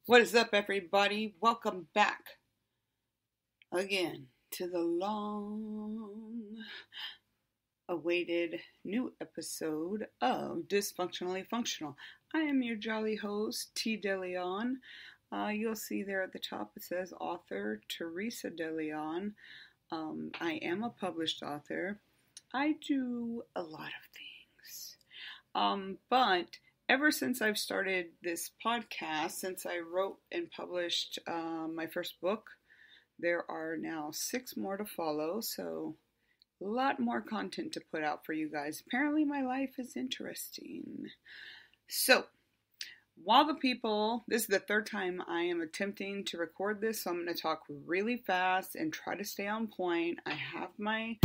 What is up, everybody? Welcome back again to the long awaited new episode of Dysfunctionally Functional. I am your jolly host, T. DeLeon. You'll see there at the top it says author Teresa DeLeon. I am a published author. I do a lot of things. But ever since I've started this podcast, since I wrote and published my first book, there are now 6 more to follow, so a lot more content to put out for you guys. Apparently my life is interesting. So, this is the 3rd time I am attempting to record this, so I'm going to talk really fast and try to stay on point. I have my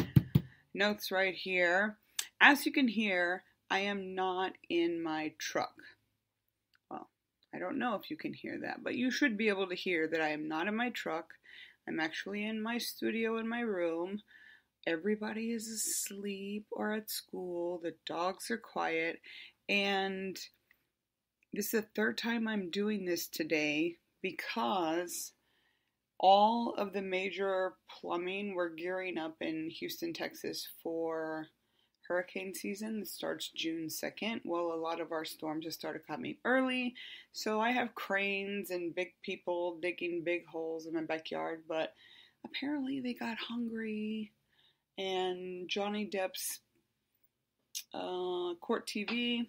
notes right here. As you can hear, I am not in my truck. Well, I don't know if you can hear that, but you should be able to hear that I am not in my truck. I'm actually in my studio in my room. Everybody is asleep or at school. The dogs are quiet. And this is the 3rd time I'm doing this today because all of the major plumbing, we're gearing up in Houston, Texas for hurricane season that starts June 2nd. Well, a lot of our storms just started coming early, so I have cranes and big people digging big holes in my backyard, but apparently they got hungry, and Johnny Depp's court TV,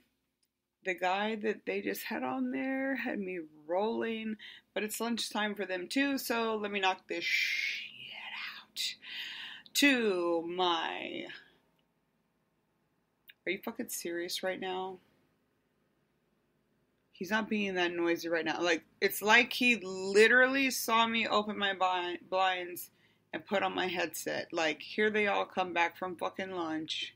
the guy that they just had on there had me rolling, but it's lunchtime for them too, so let me knock this shit out. Are you fucking serious right now? He's not being that noisy right now. It's like he literally saw me open my blinds and put on my headset. Here they all come back from fucking lunch.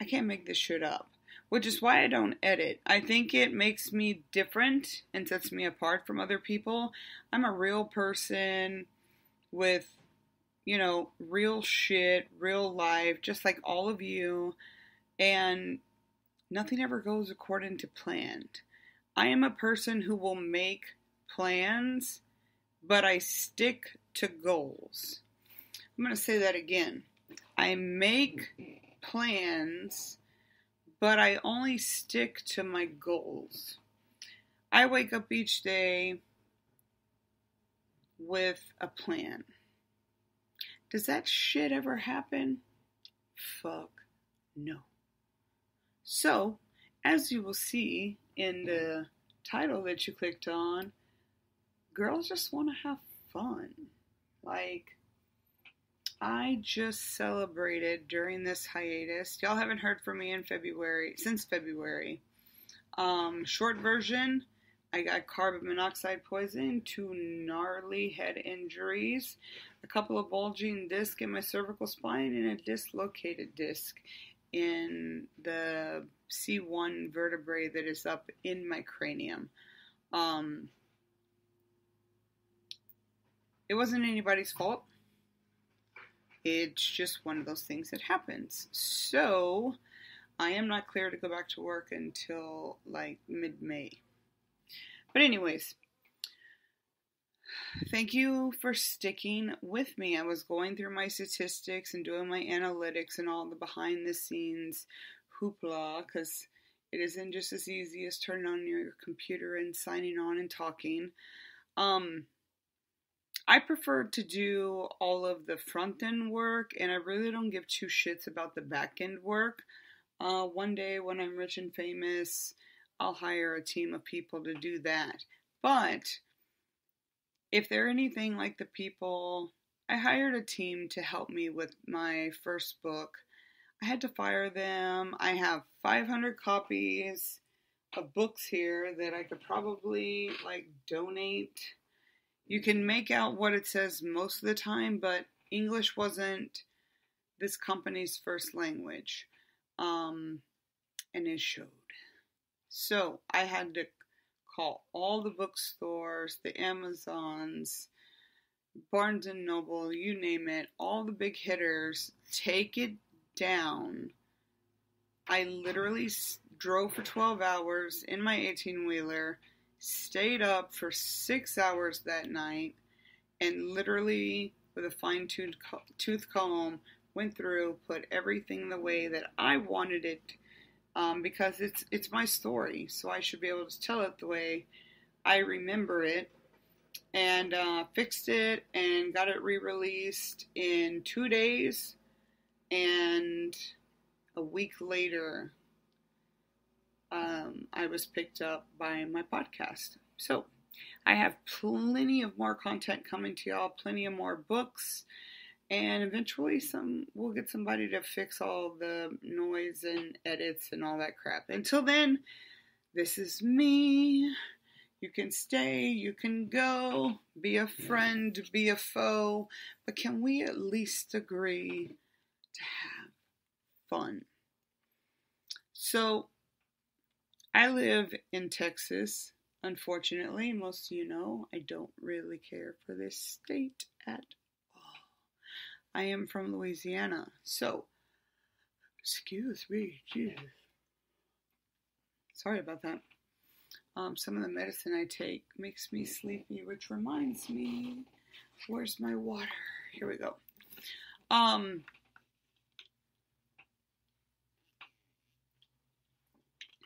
I can't make this shit up. Which is why I don't edit. I think it makes me different and sets me apart from other people. I'm a real person with real shit, real life, just like all of you, and nothing ever goes according to plan. I am a person who will make plans, but I stick to goals. I'm going to say that again. I make plans, but I only stick to my goals. I wake up each day with a plan. Does that shit ever happen? Fuck no. So, as you will see in the title that you clicked on, girls just want to have fun. I just celebrated during this hiatus. Y'all haven't heard from me since February. Short version, I got carbon monoxide poisoning, 2 gnarly head injuries, a couple of bulging discs in my cervical spine, and a dislocated disc in the C1 vertebrae that is up in my cranium. It wasn't anybody's fault. It's just one of those things that happens. So, I am not clear to go back to work until mid-May. But anyways, thank you for sticking with me. I was going through my statistics and doing my analytics and all the behind the scenes hoopla, because it isn't just as easy as turning on your computer and signing on and talking. I prefer to do all of the front end work, and I really don't give 2 shits about the back end work. One day when I'm rich and famous, I'll hire a team of people to do that. But if they're anything like the people, I hired a team to help me with my first book. I had to fire them. I have 500 copies of books here that I could probably donate. You can make out what it says most of the time, but English wasn't this company's first language. And it showed. So I had to call all the bookstores, the Amazons, Barnes and Noble, you name it, all the big hitters, take it down. I literally drove for 12 hours in my 18-wheeler, stayed up for 6 hours that night, and literally with a fine-tooth comb went through, put everything the way that I wanted it, because it's my story, so I should be able to tell it the way I remember it, and fixed it and got it re-released in 2 days, and a week later I was picked up by my podcast. So I have plenty of more content coming to y'all, plenty of more books, and eventually we'll get somebody to fix all the noise and edits and all that crap. Until then, this is me. You can stay, you can go, be a friend, be a foe, but can we at least agree to have fun? So, I live in Texas. Unfortunately, most of you know, I don't really care for this state at all. I am from Louisiana, so, excuse me, Jesus. Sorry about that. Some of the medicine I take makes me sleepy, which reminds me, where's my water? Here we go.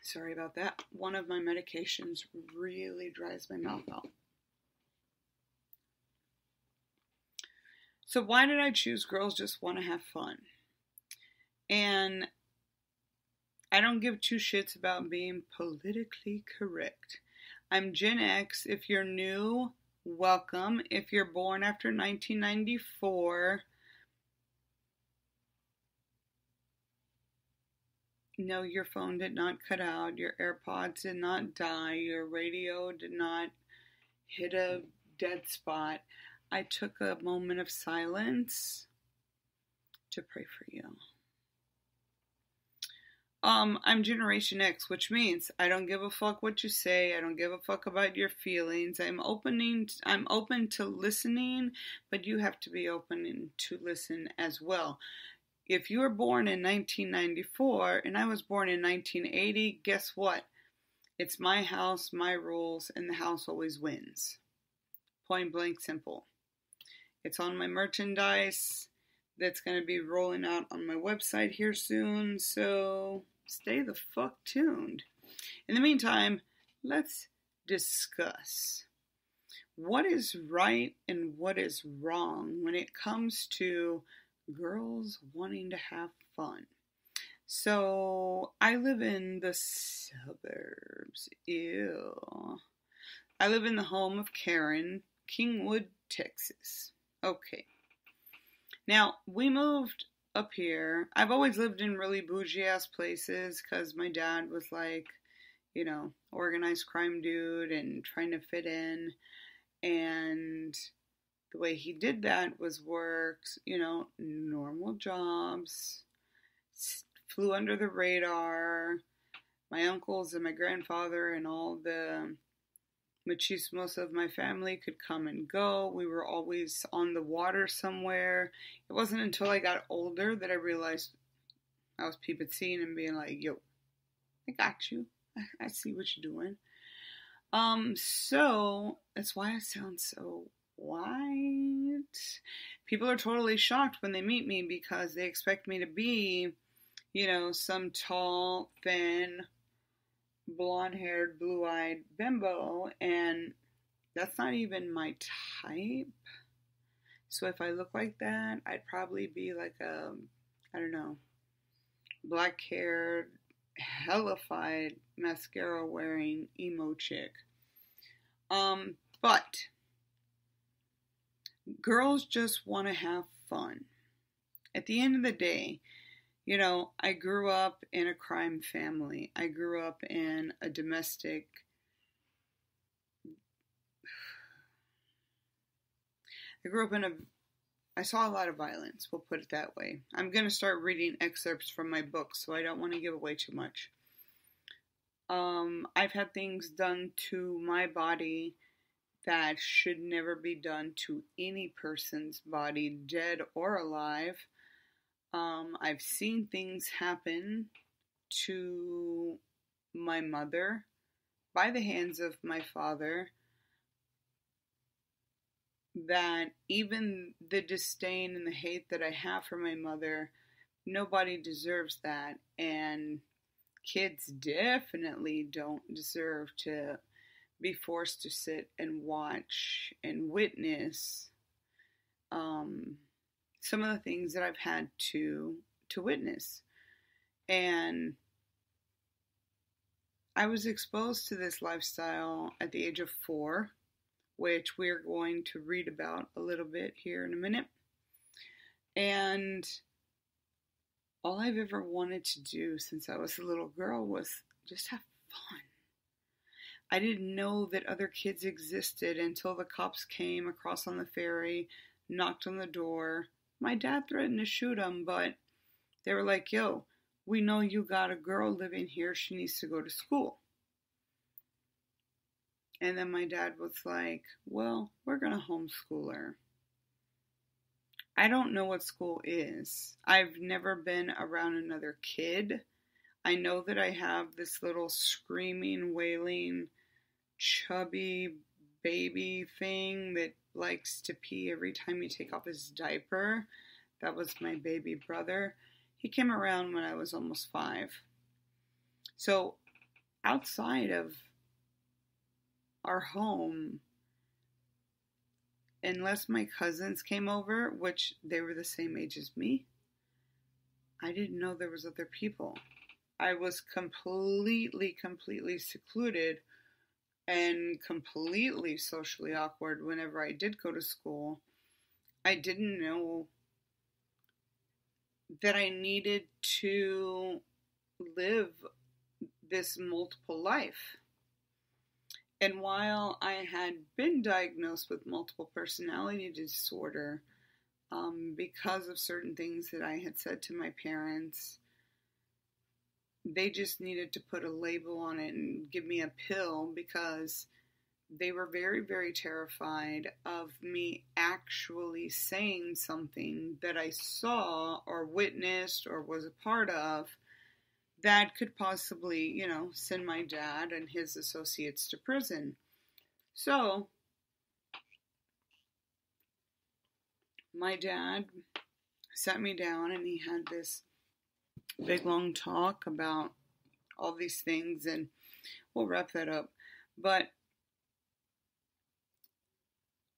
Sorry about that. One of my medications really dries my mouth out. So why did I choose Girls Just Want to Have Fun? And I don't give two shits about being politically correct. I'm Gen X. If you're new, welcome. If you're born after 1994, no, your phone did not cut out, your AirPods did not die, your radio did not hit a dead spot. I took a moment of silence to pray for you. I'm Generation X, which means I don't give a fuck what you say. I don't give a fuck about your feelings. I'm open to listening, but you have to be open to listen as well. If you were born in 1994 and I was born in 1980, guess what? It's my house, my rules, and the house always wins. Point blank simple. It's on my merchandise that's going to be rolling out on my website here soon, so stay the fuck tuned. In the meantime, let's discuss what is right and what is wrong when it comes to girls wanting to have fun. So, I live in the suburbs. Ew. I live in the home of Karen, Kingwood, Texas. Okay. Now, we moved up here. I've always lived in really bougie-ass places because my dad was like, you know, organized crime dude and trying to fit in. And the way he did that was worked, you know, normal jobs, flew under the radar. My uncles and my grandfather and all the machismos of my family could come and go. We were always on the water somewhere. It wasn't until I got older that I realized I was peeping and being like, yo, I got you. I see what you're doing. So that's why I sound so white. People are totally shocked when they meet me because they expect me to be, you know, some tall, thin, blonde-haired, blue-eyed bimbo, and that's not even my type. So if I look like that, I'd probably be like a, I don't know, black-haired, hellified, mascara-wearing emo chick. But girls just want to have fun. At the end of the day, you know, I grew up in a crime family. I grew up in a domestic... I saw a lot of violence, we'll put it that way. I'm going to start reading excerpts from my books, so I don't want to give away too much. I've had things done to my body that should never be done to any person's body, dead or alive. I've seen things happen to my mother by the hands of my father, that even the disdain and the hate that I have for my mother, nobody deserves that. And kids definitely don't deserve to be forced to sit and watch and witness some of the things that I've had to witness. And I was exposed to this lifestyle at the age of 4, which we're going to read about a little bit here in a minute. And all I've ever wanted to do since I was a little girl was just have fun. I didn't know that other kids existed until the cops came across on the ferry, knocked on the door. My dad threatened to shoot them, but they were like, yo, we know you got a girl living here. She needs to go to school. And then my dad was like, well, we're going to homeschool her. I don't know what school is. I've never been around another kid. I know that I have this little screaming, wailing, chubby baby thing that likes to pee every time you take off his diaper. That was my baby brother. He came around when I was almost 5. So outside of our home, unless my cousins came over, which they were the same age as me, I didn't know there was other people. I was completely secluded and completely socially awkward whenever I did go to school. I didn't know that I needed to live this multiple life. And while I had been diagnosed with multiple personality disorder, because of certain things that I had said to my parents, they just needed to put a label on it and give me a pill because they were very terrified of me actually saying something that I saw or witnessed or was a part of that could possibly, send my dad and his associates to prison. So, my dad sat me down and he had this big long talk about all these things, and we'll wrap that up. But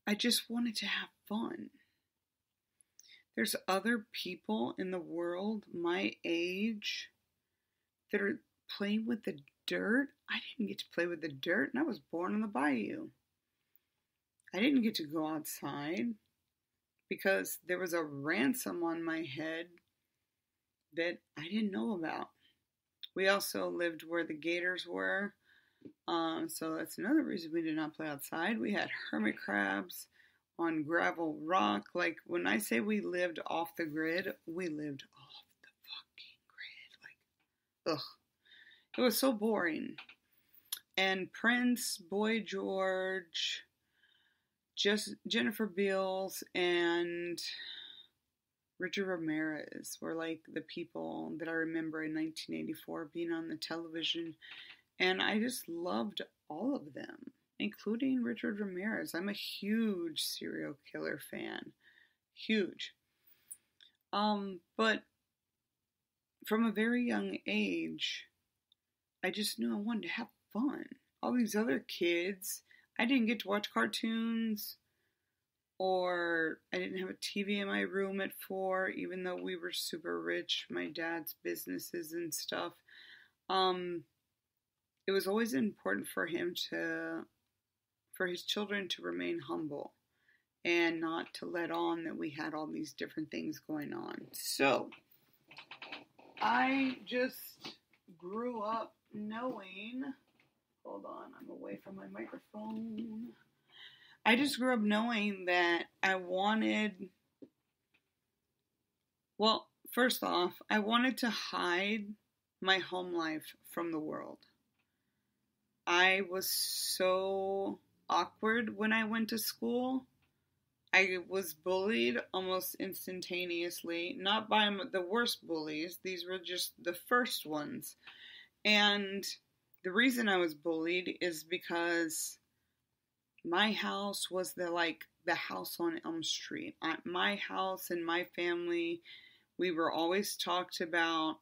I just wanted to have fun. There's other people in the world my age that are playing with the dirt. I didn't get to play with the dirt, and I was born on the bayou. I didn't get to go outside because there was a ransom on my head that I didn't know about. We also lived where the gators were, so that's another reason we did not play outside. We had hermit crabs on gravel rock. Like, when I say we lived off the grid, we lived off the fucking grid. Like, ugh. It was so boring. And Prince, Boy George, Jennifer Beals, and Richard Ramirez were like the people that I remember in 1984 being on the television. And I just loved all of them, including Richard Ramirez. I'm a huge serial killer fan. Huge. But from a very young age, I just knew I wanted to have fun. All these other kids, I didn't get to watch cartoons, or I didn't have a TV in my room at 4, even though we were super rich, my dad's businesses and stuff. It was always important for his children to remain humble and not to let on that we had all these different things going on. So, I just grew up knowing, hold on, I'm away from my microphone. I just grew up knowing that I wanted, well, first off, I wanted to hide my home life from the world. I was so awkward when I went to school. I was bullied almost instantaneously, not by the worst bullies. These were just the first ones. And the reason I was bullied is because my house was the house on Elm Street. My house and my family, we were always talked about,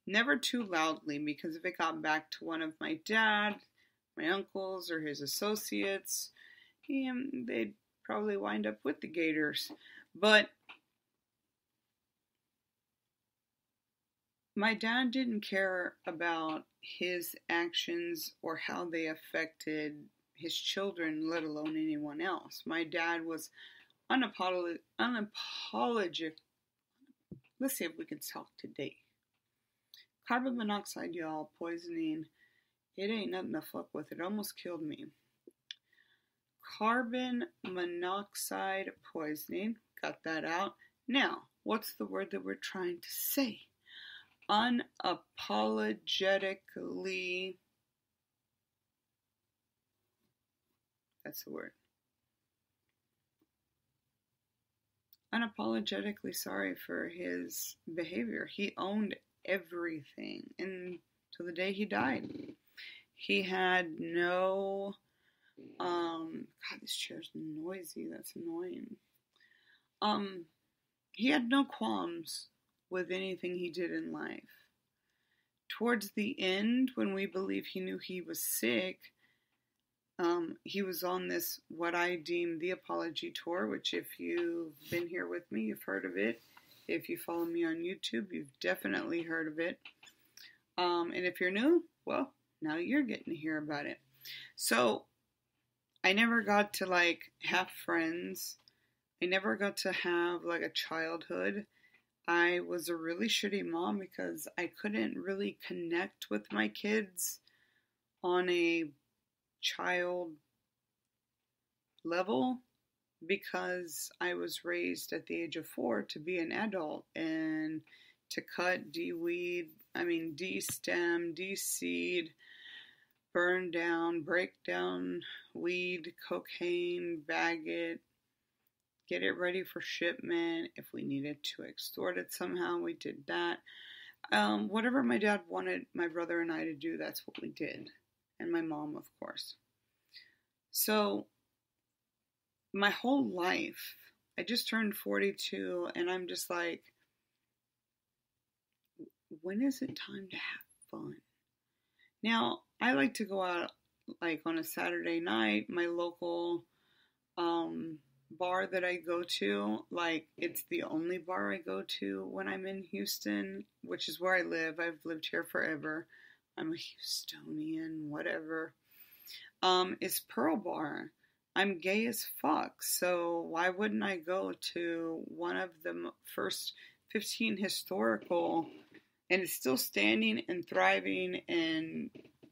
never too loudly, because if it got back to one of my dad, my uncles, or his associates, they'd probably wind up with the Gators. But my dad didn't care about his actions or how they affected his children, let alone anyone else. My dad was unapologetic. Let's see if we can talk today. Carbon monoxide, y'all, poisoning. It ain't nothing to fuck with. It almost killed me. Carbon monoxide poisoning. Got that out. Now, what's the word that we're trying to say? Unapologetically. That's the word. Unapologetically sorry for his behavior. He owned everything until the day he died. He had no, God, this chair's noisy. That's annoying. He had no qualms with anything he did in life. Towards the end, when we believe he knew he was sick, he was on this, what I deem the apology tour, which if you've been here with me, you've heard of it. If you follow me on YouTube, you've definitely heard of it. And if you're new, well, now you're getting to hear about it. So, I never got to, have friends. I never got to have, a childhood. I was a really shitty mom because I couldn't really connect with my kids on a child level because I was raised at the age of 4 to be an adult and to cut, de-stem, de-seed, burn down, break down weed, cocaine, bag it, get it ready for shipment. If we needed to extort it somehow, we did that. Whatever my dad wanted my brother and I to do, that's what we did. And my mom, of course. So, my whole life, I just turned 42, and I'm just like, when is it time to have fun? Now, I like to go out, on a Saturday night, my local bar that I go to, it's the only bar I go to when I'm in Houston, which is where I live. I've lived here forever. I'm a Houstonian, whatever. It's Pearl Bar. I'm gay as fuck, so why wouldn't I go to one of the first 15 historical, and it's still standing and thriving, and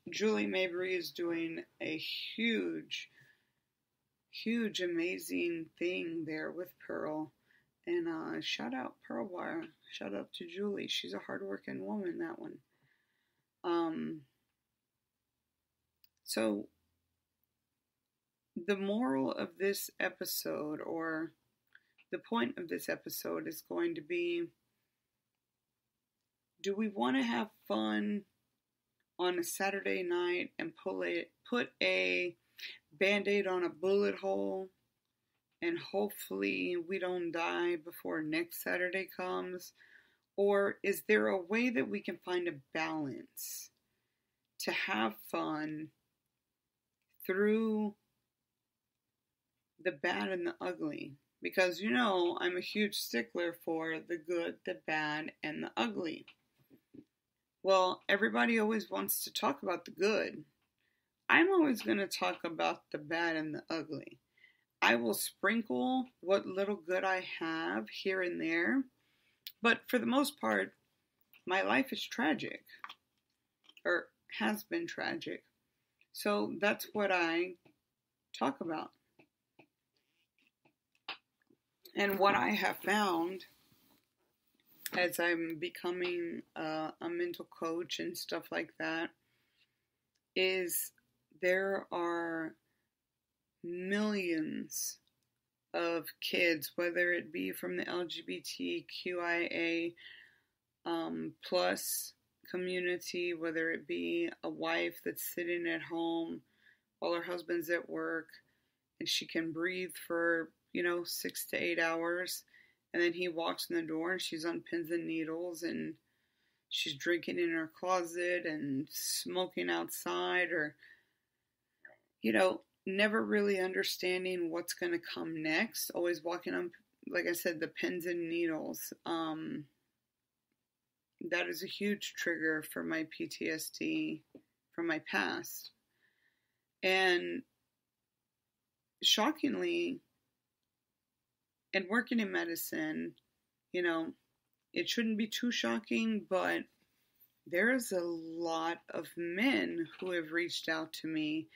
Julie Mabry is doing a huge, amazing thing there with Pearl. And shout out Pearl Bar. Shout out to Julie. She's a hardworking woman, that one. So the moral of this episode, or the point of this episode, is going to be, do we want to have fun on a Saturday night and put a Band-Aid on a bullet hole and hopefully we don't die before next Saturday comes? Or is there a way that we can find a balance to have fun through the bad and the ugly? Because, I'm a huge stickler for the good, the bad, and the ugly. Well, everybody always wants to talk about the good. I'm always going to talk about the bad and the ugly. I will sprinkle what little good I have here and there, but for the most part, my life is tragic, or has been tragic. So that's what I talk about. And what I have found as I'm becoming a mental coach and stuff like that is there are millions of kids, whether it be from the LGBTQIA plus community, whether it be a wife that's sitting at home while her husband's at work and she can breathe for, 6 to 8 hours. And then he walks in the door and she's on pins and needles and she's drinking in her closet and smoking outside, or, never really understanding what's going to come next. Always walking on, like I said, the pins and needles. That is a huge trigger for my PTSD from my past. And shockingly, and working in medicine, it shouldn't be too shocking, but there is a lot of men who have reached out to me,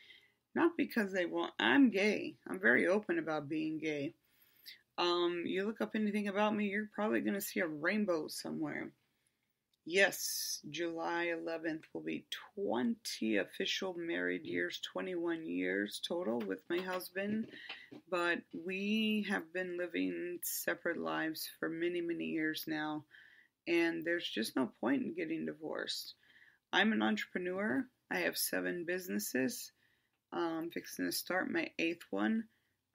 not because they want, I'm gay. I'm very open about being gay. You look up anything about me, you're probably going to see a rainbow somewhere. Yes, July 11th will be 20 official married years, 21 years total with my husband, but we have been living separate lives for many, many years now, and there's just no point in getting divorced. I'm an entrepreneur. I have 7 businesses. I'm fixing to start my 8th one.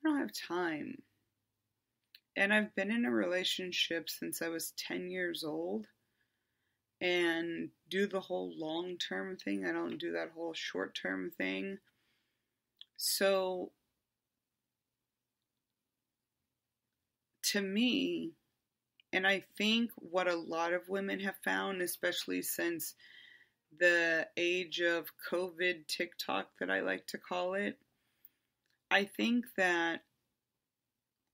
I don't have time. And I've been in a relationship since I was 10 years old. And do the whole long-term thing. I don't do that whole short-term thing. So, to me, and I think what a lot of women have found, especially since the age of COVID TikTok that I like to call it, I think that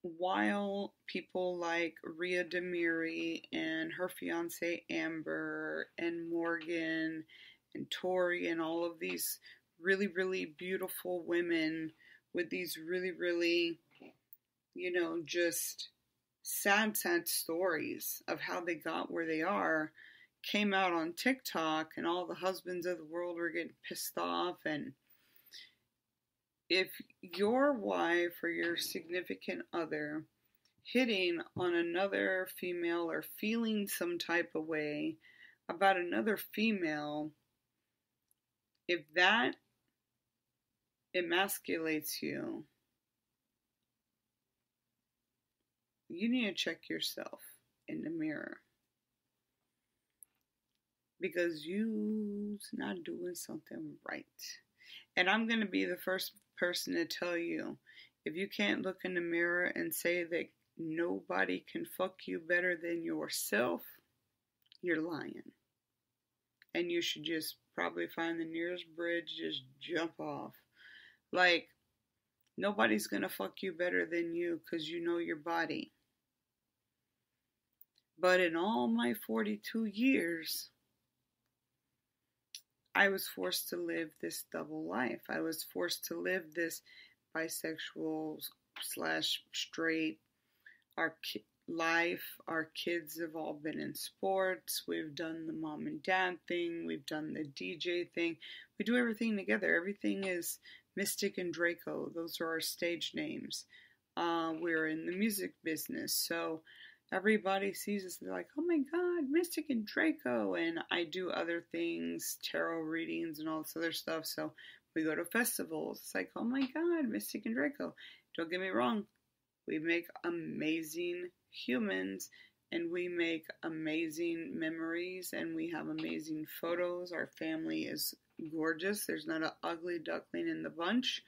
while people like Rhea Demiri and her fiance Amber and Morgan and Tori and all of these really, really beautiful women with these really, really, just sad, sad stories of how they got where they are, came out on TikTok, and all the husbands of the world were getting pissed off. And if your wife or your significant other hitting on another female or feeling some type of way about another female, if that emasculates you, you need to check yourself in the mirror, because you're not doing something right. And I'm going to be the first person to tell you, if you can't look in the mirror and say that nobody can fuck you better than yourself, you're lying. And you should just probably find the nearest bridge, just jump off. Like, nobody's going to fuck you better than you because you know your body. But in all my 42 years, I was forced to live this double life. I was forced to live this bisexual / straight life. Our kids have all been in sports. We've done the mom and dad thing. We've done the DJ thing. We do everything together. Everything is Mystic and Draco. Those are our stage names. We're in the music business, so everybody sees us, they're like, oh my god, Mystic and Draco. And I do other things, tarot readings and all this other stuff. So we go to festivals. It's like, oh my god, Mystic and Draco. Don't get me wrong. We make amazing humans, and we make amazing memories, and we have amazing photos. Our family is gorgeous. There's not an ugly duckling in the bunch.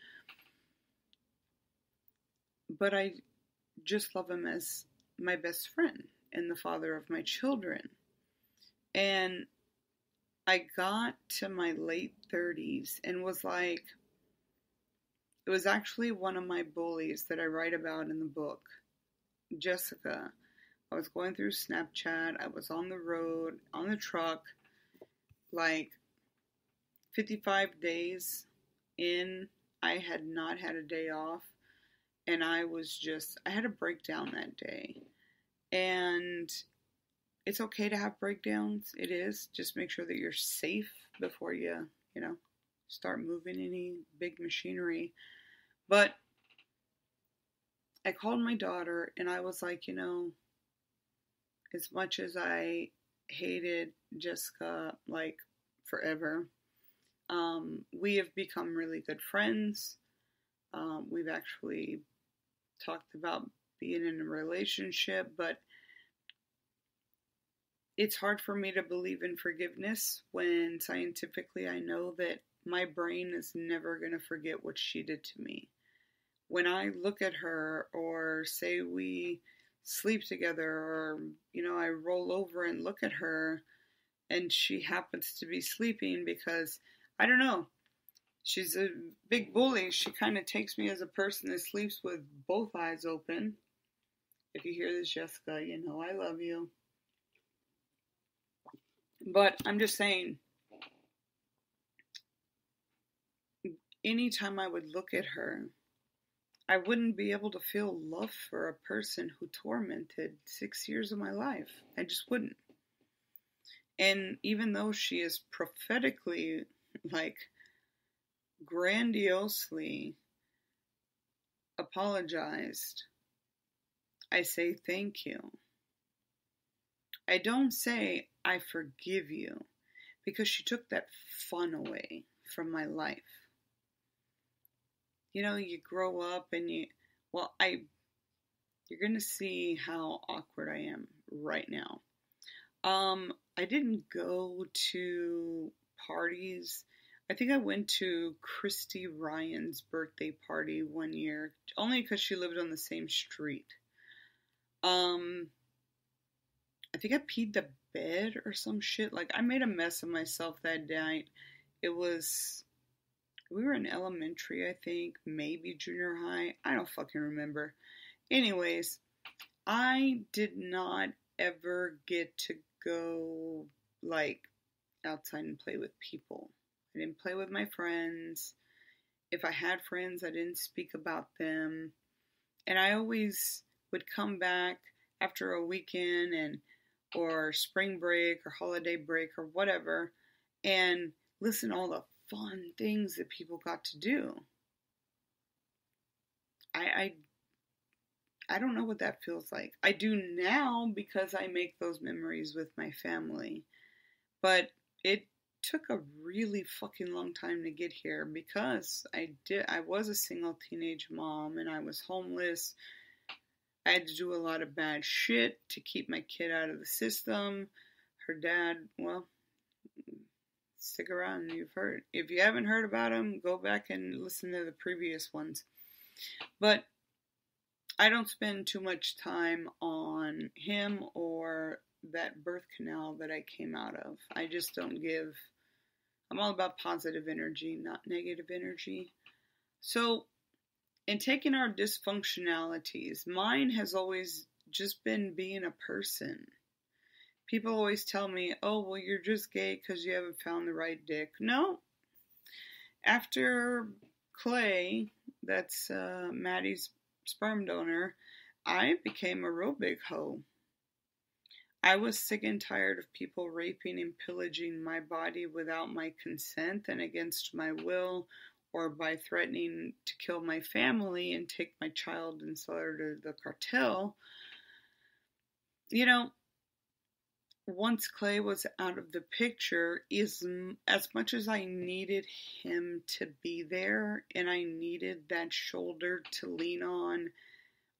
But I just love him as my best friend and the father of my children. And I got to my late 30s and was like, it was actually one of my bullies that I write about in the book, Jessica. I was going through Snapchat. I was on the road, on the truck, like 55 days in. I had not had a day off. And I had a breakdown that day. And it's okay to have breakdowns. It is. Just make sure that you're safe before you, start moving any big machinery. But I called my daughter and I was like, as much as I hated Jessica like forever. We have become really good friends. We've actually talked about being in a relationship, but it's hard for me to believe in forgiveness when scientifically I know that my brain is never going to forget what she did to me. When I look at her, or say we sleep together, or, I roll over and look at her and she happens to be sleeping because, I don't know, she's a big bully. She kind of takes me as a person that sleeps with both eyes open. If you hear this, Jessica, you know I love you. But I'm just saying, anytime I would look at her, I wouldn't be able to feel love for a person who tormented 6 years of my life. I just wouldn't. And even though she is prophetically, like, grandiosely apologized, I say thank you. I don't say I forgive you, because she took that fun away from my life. You grow up and you're going to see how awkward I am right now. I didn't go to parties. I think I went to Christy Ryan's birthday party one year, only because she lived on the same street. I think I peed the bed or some shit. Like, I made a mess of myself that night. We were in elementary, I think, maybe junior high. I don't fucking remember. Anyways, I did not ever get to go, like, outside and play with people. I didn't play with my friends. If I had friends, I didn't speak about them. And I always would come back after a weekend or spring break or holiday break or whatever and listen to all the fun things that people got to do. I don't know what that feels like. I do now because I make those memories with my family. But it took a really fucking long time to get here because I was a single teenage mom and I was homeless. I had to do a lot of bad shit to keep my kid out of the system. Her dad, well, stick around, you've heard. If you haven't heard about him, go back and listen to the previous ones. But I don't spend too much time on him or that birth canal that I came out of. I just don't give. I'm all about positive energy, not negative energy. So, in taking our dysfunctionalities, mine has always just been being a person. People always tell me, oh, well, you're just gay because you haven't found the right dick. No. After Clay, that's Maddie's sperm donor, I became a real big hoe. I was sick and tired of people raping and pillaging my body without my consent and against my will, or by threatening to kill my family and take my child and sell her to the cartel. Once Clay was out of the picture, as much as I needed him to be there and I needed that shoulder to lean on,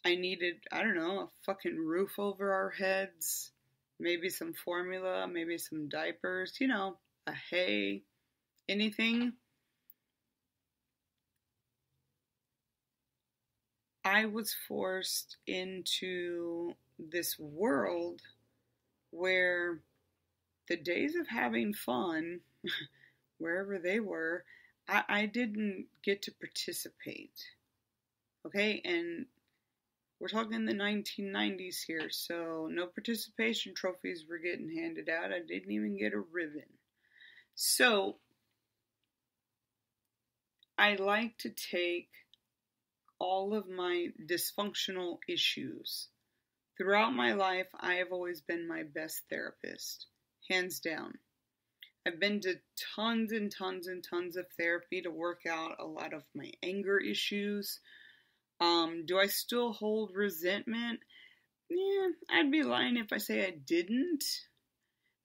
I needed, I don't know, a fucking roof over our heads, maybe some formula, maybe some diapers, a hay, anything. I was forced into this world where the days of having fun, wherever they were, I didn't get to participate. Okay, and we're talking the 1990s here, so no participation trophies were getting handed out. I didn't even get a ribbon. So, I like to take all of my dysfunctional issues. Throughout my life, I have always been my best therapist, hands down. I've been to tons and tons and tons of therapy to work out a lot of my anger issues. Do I still hold resentment? Yeah, I'd be lying if I say I didn't.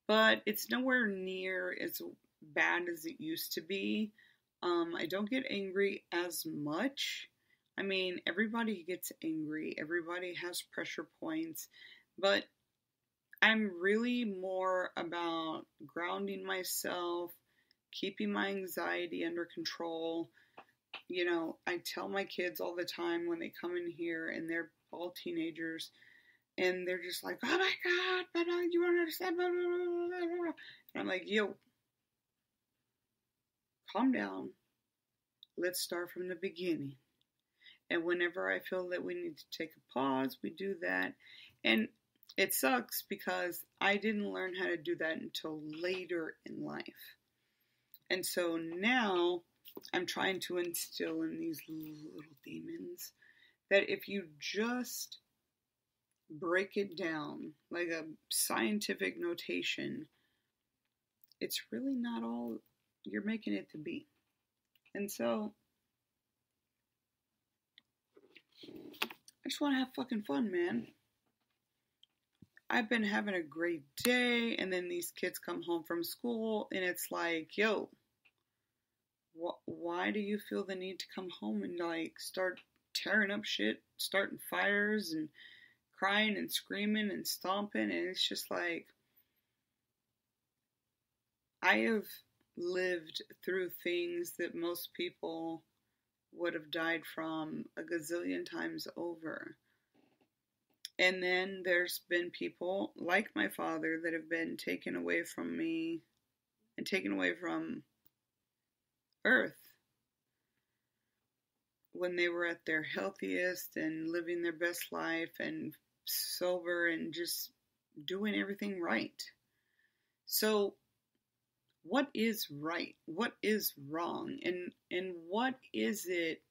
but it's nowhere near as bad as it used to be. I don't get angry as much. I mean, everybody gets angry, everybody has pressure points, but I'm really more about grounding myself, keeping my anxiety under control. You know, I tell my kids all the time when they come in here and they're all teenagers and they're just like, oh my God, but you don't understand. Blah, blah, blah, blah, blah. And I'm like, yo, calm down. Let's start from the beginning. And whenever I feel that we need to take a pause, we do that. And it sucks because I didn't learn how to do that until later in life. And so now I'm trying to instill in these little demons that if you just break it down like a scientific notation, it's really not all you're making it to be. And so I just want to have fucking fun, man. I've been having a great day, and then these kids come home from school, and it's like, yo, why do you feel the need to come home and like start tearing up shit, starting fires, and crying and screaming and stomping? And it's just like, I have lived through things that most people would have died from a gazillion times over. And then there's been people like my father that have been taken away from me and taken away from Earth when they were at their healthiest and living their best life and sober and just doing everything right. So what is right? What is wrong? And what is it?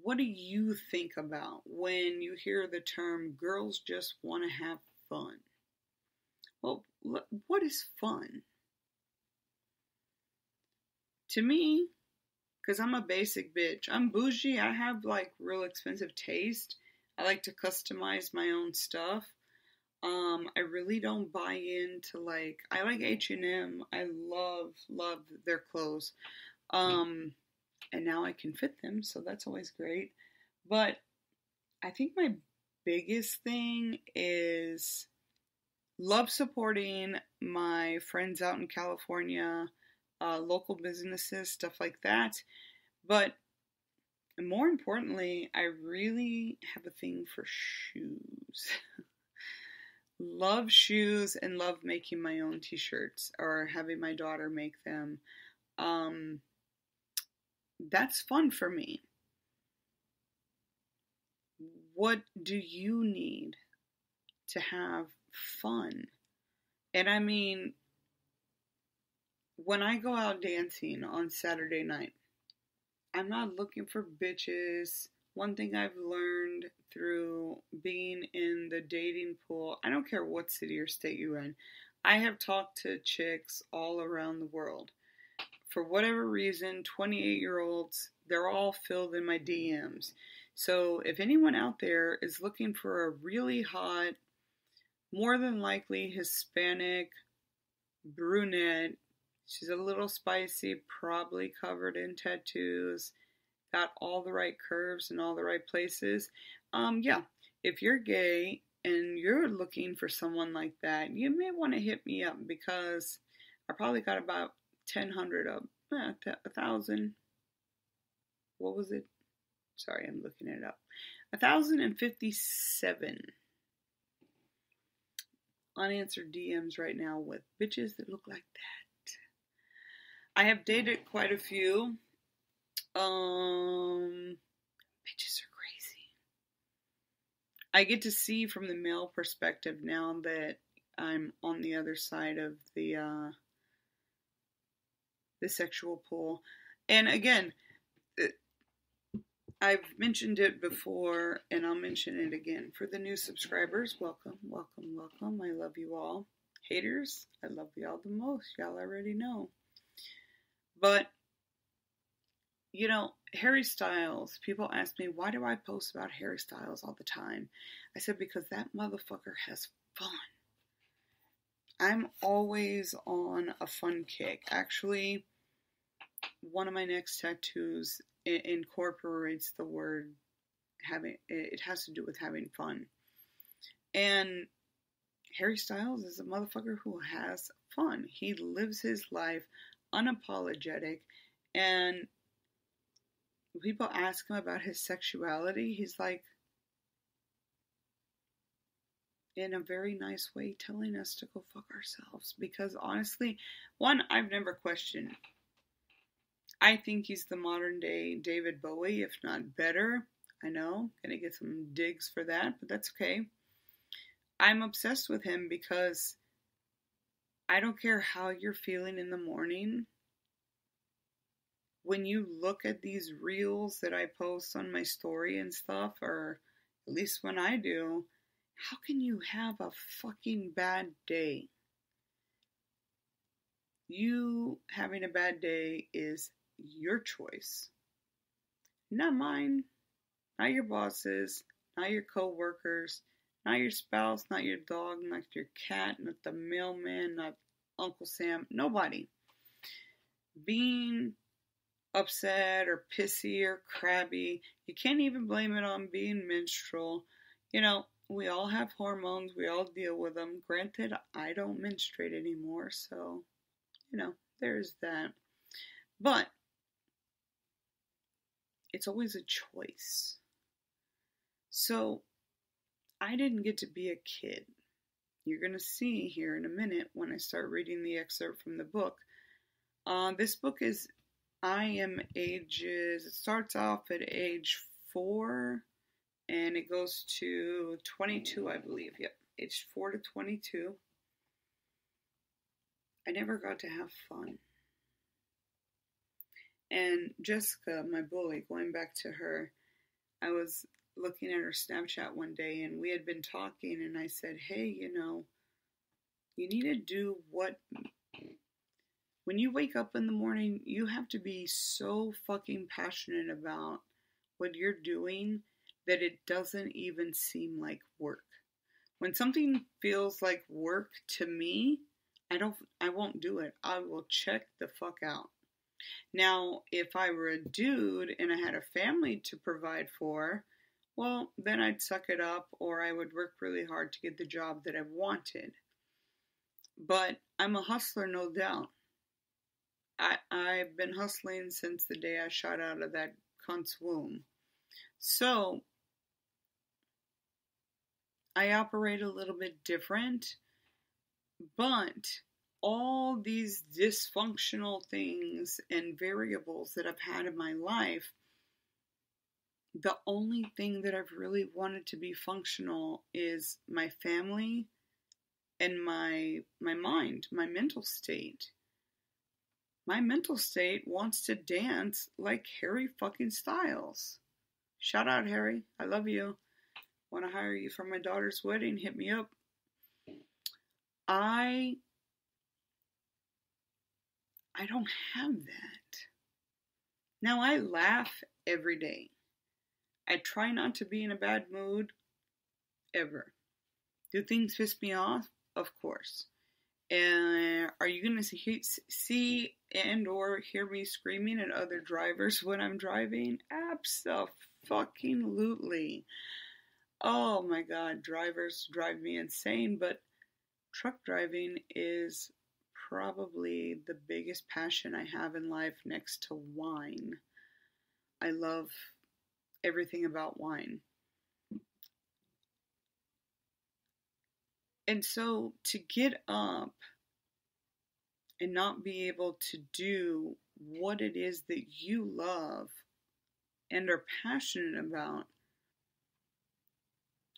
What do you think about when you hear the term girls just want to have fun? Well, what is fun? To me, because I'm a basic bitch, I'm bougie, I have like real expensive taste. I like to customize my own stuff. I really don't buy into like, I like H&M. I love their clothes. And now I can fit them, so that's always great. But I think my biggest thing is love supporting my friends out in California, local businesses, stuff like that. But more importantly, I really have a thing for shoes. Love shoes and love making my own t-shirts or having my daughter make them. That's fun for me. What do you need to have fun? And I mean, when I go out dancing on Saturday night, I'm not looking for bitches. One thing I've learned through being in the dating pool, I don't care what city or state you're in, I have talked to chicks all around the world. For whatever reason, 28-year-olds, they're all filled in my DMs. So if anyone out there is looking for a really hot, more than likely Hispanic brunette, she's a little spicy, probably covered in tattoos, got all the right curves in all the right places. Yeah, if you're gay and you're looking for someone like that, you may want to hit me up because I probably got about 1,000 up, 1,000. What was it? Sorry, I'm looking it up. 1,057 unanswered DMs right now with bitches that look like that. I have dated quite a few. Bitches are crazy. I get to see from the male perspective now that I'm on the other side of the sexual pool. And again, I've mentioned it before, and I'll mention it again. For the new subscribers, welcome, welcome, welcome. I love you all. Haters, I love y'all the most. Y'all already know. But, you know, Harry Styles, people ask me, why do I post about Harry Styles all the time? I said, because that motherfucker has fun. I'm always on a fun kick. Actually, one of my next tattoos incorporates the word having, it has to do with having fun. And Harry Styles is a motherfucker who has fun. He lives his life unapologetic, and people ask him about his sexuality, he's like, in a very nice way, telling us to go fuck ourselves. Because honestly, one, I've never questioned. I think he's the modern day David Bowie, if not better. I know, gonna get some digs for that, but that's okay. I'm obsessed with him because I don't care how you're feeling in the morning. When you look at these reels that I post on my story and stuff, or at least when I do, how can you have a fucking bad day? You having a bad day is your choice. Not mine, not your bosses, not your co-workers, not your spouse, not your dog, not your cat, not the mailman, not Uncle Sam, nobody. Being upset or pissy or crabby, you can't even blame it on being menstrual. You know, we all have hormones, we all deal with them. Granted, I don't menstruate anymore, so, there's that. But it's always a choice. So, I didn't get to be a kid. You're going to see here in a minute when I start reading the excerpt from the book. This book is, it starts off at age 4 and it goes to 22, I believe. Yep, age 4 to 22. I never got to have fun. And Jessica, my bully, going back to her, I was looking at her Snapchat one day and we had been talking and I said, hey, you need to do when you wake up in the morning, you have to be so fucking passionate about what you're doing that it doesn't even seem like work. When something feels like work to me, I won't do it. I will check the fuck out. Now, if I were a dude and I had a family to provide for, well, then I'd suck it up or I would work really hard to get the job that I wanted. But I'm a hustler, no doubt. I've been hustling since the day I shot out of that cunt's womb. So, I operate a little bit different, but all these dysfunctional things and variables that I've had in my life, the only thing that I've really wanted to be functional is my family and my mind, my mental state. My mental state wants to dance like Harry fucking Styles. Shout out, Harry. I love you. Want to hire you for my daughter's wedding? Hit me up. I don't have that. Now, I laugh every day. I try not to be in a bad mood ever. Do things piss me off? Of course. And are you going to see and or hear me screaming at other drivers when I'm driving? Abso-fucking-lutely. Oh my God, drivers drive me insane, but truck driving is probably the biggest passion I have in life next to wine. I love everything about wine. And so to get up and not be able to do what it is that you love and are passionate about,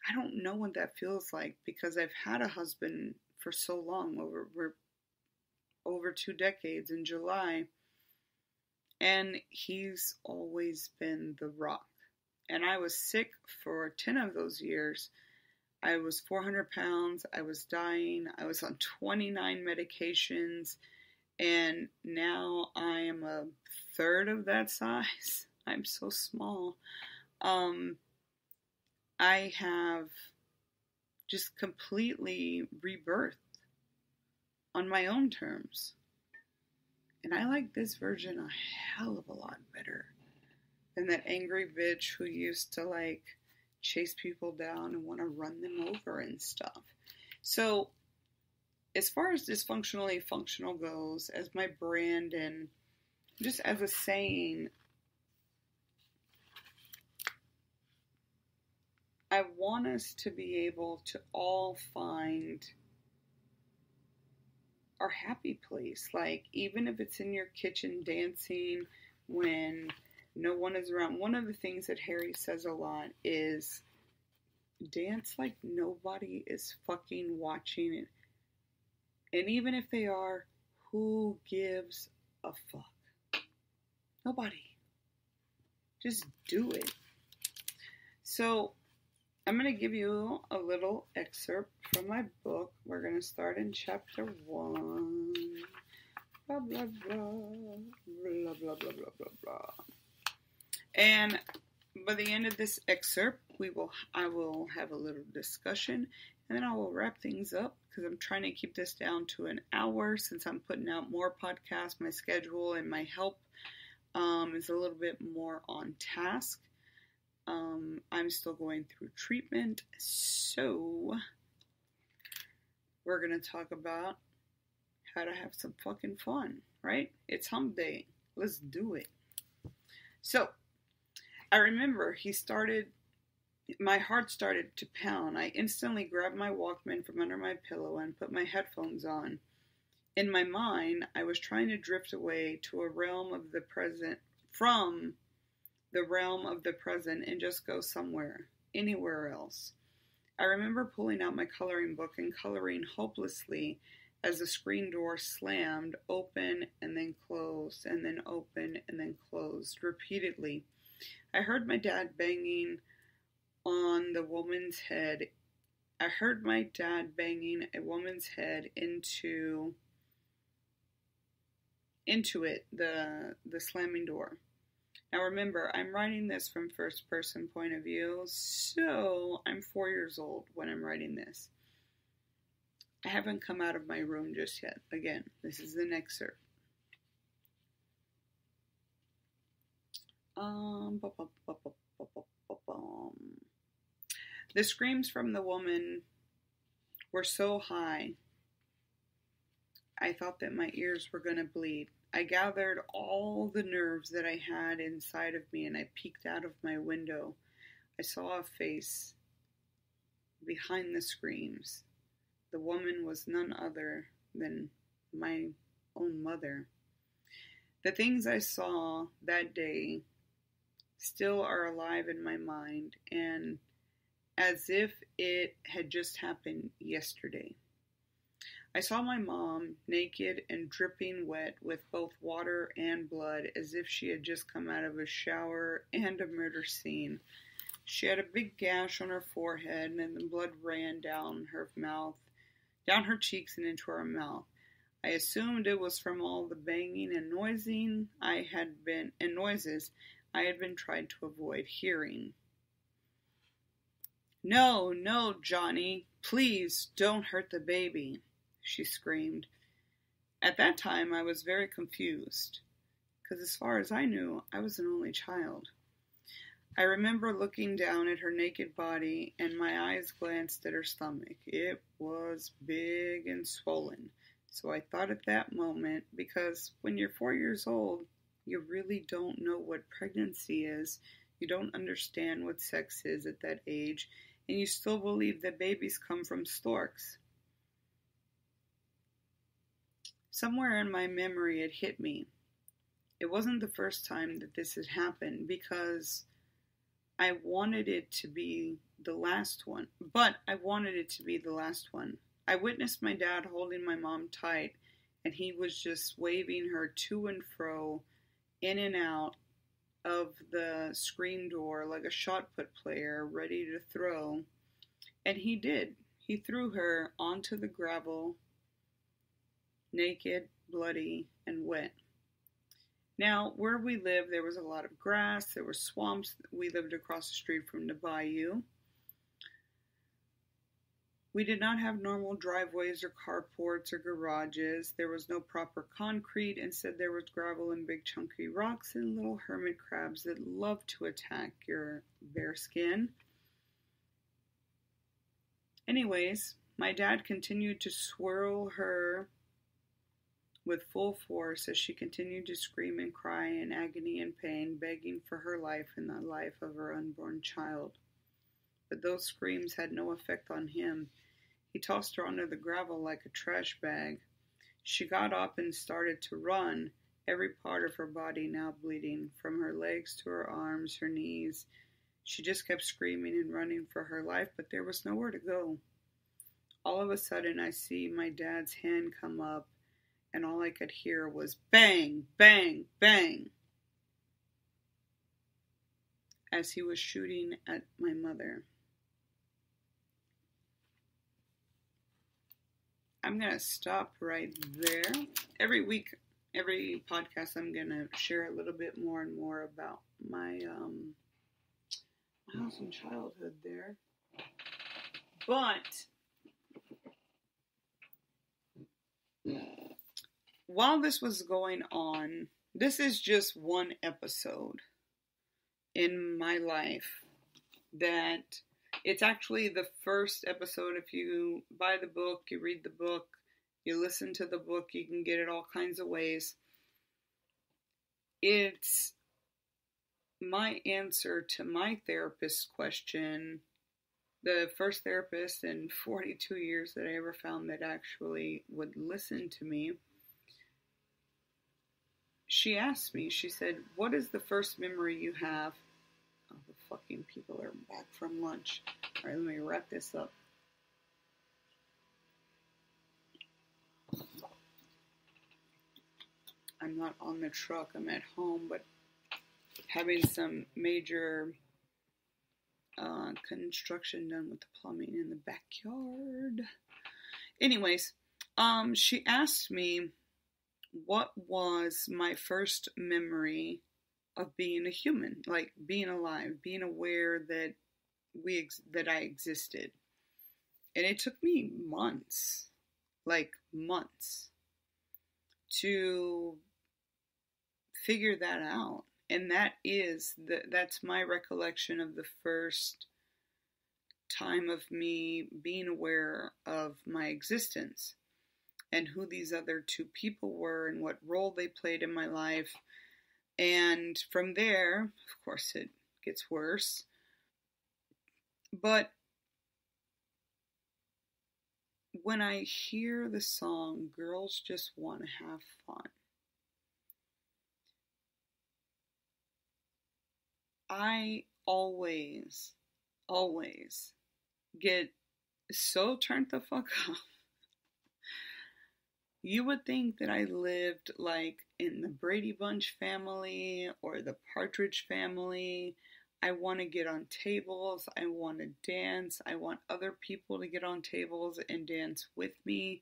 I don't know what that feels like because I've had a husband for so long, over 2 decades in July, and he's always been the rock. And I was sick for 10 of those years. I was 400 pounds, I was dying, I was on 29 medications, and now I am a third of that size. I'm so small. I have just completely rebirthed. on my own terms. And I like this version a hell of a lot better than that angry bitch who used to like chase people down and want to run them over and stuff. So as far as dysfunctionally functional goes, as my brand and just as a saying, I want us to be able to all find our happy place. Like, even if it's in your kitchen dancing when no one is around. One of the things that Harry says a lot is dance like nobody is fucking watching it. And even if they are, who gives a fuck? Nobody. Just do it. So I'm going to give you a little excerpt from my book. We're going to start in chapter 1. Blah, blah, blah. Blah, blah, blah, blah, blah, blah. And by the end of this excerpt, I will have a little discussion, and then I will wrap things up because I'm trying to keep this down to an hour since I'm putting out more podcasts. My schedule and my help is a little bit more on task. I'm still going through treatment, so we're going to talk about how to have some fucking fun, right? It's hump day. Let's do it. So, I remember my heart started to pound. I instantly grabbed my Walkman from under my pillow and put my headphones on. In my mind, I was trying to drift away to a realm of the present, from the realm of the present, and just go somewhere, anywhere else. I remember pulling out my coloring book and coloring hopelessly as the screen door slammed open and then closed, and then open and then closed, repeatedly. I heard my dad banging on the woman's head. I heard my dad banging a woman's head into it, the slamming door. Now remember, I'm writing this from first person point of view, so I'm 4 years old when I'm writing this. I haven't come out of my room just yet. Again, this is an excerpt. The screams from the woman were so high, I thought that my ears were going to bleed. I gathered all the nerves that I had inside of me and I peeked out of my window. I saw a face behind the screams. The woman was none other than my own mother. The things I saw that day still are alive in my mind, and as if it had just happened yesterday. I saw my mom, naked and dripping wet with both water and blood, as if she had just come out of a shower and a murder scene. She had a big gash on her forehead, and the blood ran down her mouth, down her cheeks and into her mouth. I assumed it was from all the banging and noises I had been trying to avoid hearing. No, no, Johnny, please don't hurt the baby, she screamed. At that time, I was very confused, because as far as I knew, I was an only child. I remember looking down at her naked body, and my eyes glanced at her stomach. It was big and swollen. So I thought at that moment, because when you're 4 years old, you really don't know what pregnancy is. You don't understand what sex is at that age, and you still believe that babies come from storks. Somewhere in my memory it hit me. It wasn't the first time that this had happened, because I wanted it to be the last one. But I wanted it to be the last one. I witnessed my dad holding my mom tight, and he was just waving her to and fro, in and out of the screen door like a shot put player ready to throw. And he did. He threw her onto the gravel, naked, bloody, and wet. Now, where we lived, there was a lot of grass, there were swamps. We lived across the street from the bayou. We did not have normal driveways or carports or garages. There was no proper concrete. Instead, there was gravel and big chunky rocks and little hermit crabs that love to attack your bare skin. Anyways, my dad continued to swirl her with full force as she continued to scream and cry in agony and pain, begging for her life and the life of her unborn child. But those screams had no effect on him. He tossed her onto the gravel like a trash bag. She got up and started to run, every part of her body now bleeding, from her legs to her arms, her knees. She just kept screaming and running for her life, but there was nowhere to go. All of a sudden, I see my dad's hand come up, and all I could hear was bang, bang, bang, as he was shooting at my mother. I'm going to stop right there. Every week, every podcast, I'm going to share a little bit more and more about my house and childhood there. But while this was going on, this is just one episode in my life that it's actually the first episode. If you buy the book, you read the book, you listen to the book, you can get it all kinds of ways. It's my answer to my therapist's question, the first therapist in 42 years that I ever found that actually would listen to me. She asked me, she said, "What is the first memory you have?" Oh, the fucking people are back from lunch. All right, let me wrap this up. I'm not on the truck, I'm at home, but having some major construction done with the plumbing in the backyard. Anyways, she asked me what was my first memory of being a human, like being alive, being aware that I existed. And it took me months, to figure that out. And that's my recollection of the first time of me being aware of my existence and who these other two people were and what role they played in my life. And from there, of course, it gets worse. But when I hear the song, Girls Just Want to Have Fun, I always get so turned the fuck off. You would think that I lived like in the Brady Bunch family or the Partridge family. I want to get on tables. I want to dance. I want other people to get on tables and dance with me.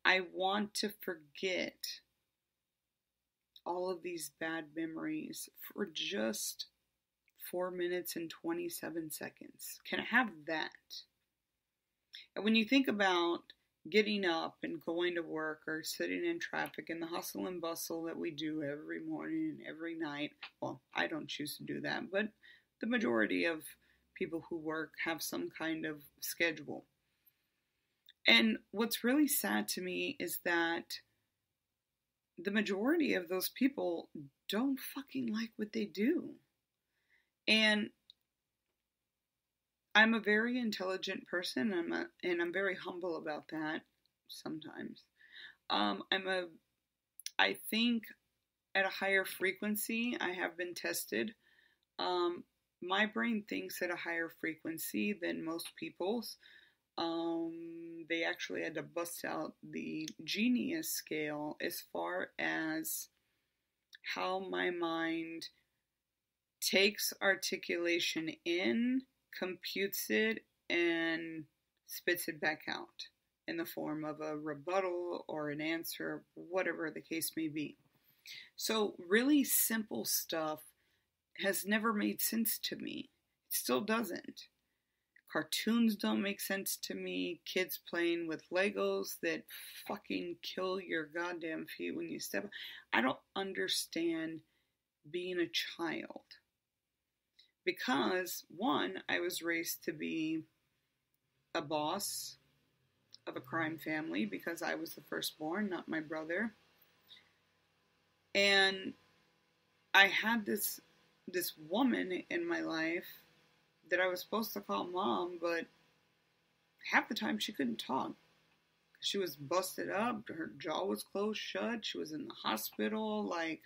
I want to forget all of these bad memories for just 4 minutes and 27 seconds. Can I have that? And when you think about getting up and going to work or sitting in traffic and the hustle and bustle that we do every morning and every night, well, I don't choose to do that, but the majority of people who work have some kind of schedule. And what's really sad to me is that the majority of those people don't fucking like what they do. And I'm a very intelligent person, and I'm very humble about that sometimes. I think at a higher frequency. I have been tested. My brain thinks at a higher frequency than most people's. They actually had to bust out the genius scale as far as how my mind takes articulation in, computes it, and spits it back out in the form of a rebuttal or an answer, whatever the case may be. So really simple stuff has never made sense to me. It still doesn't. Cartoons don't make sense to me. Kids playing with Legos that fucking kill your goddamn feet when you step. I don't understand being a child. Because, one, I was raised to be a boss of a crime family because I was the firstborn, not my brother. And I had this woman in my life that I was supposed to call mom, but half the time she couldn't talk. She was busted up, her jaw was closed shut, she was in the hospital. Like,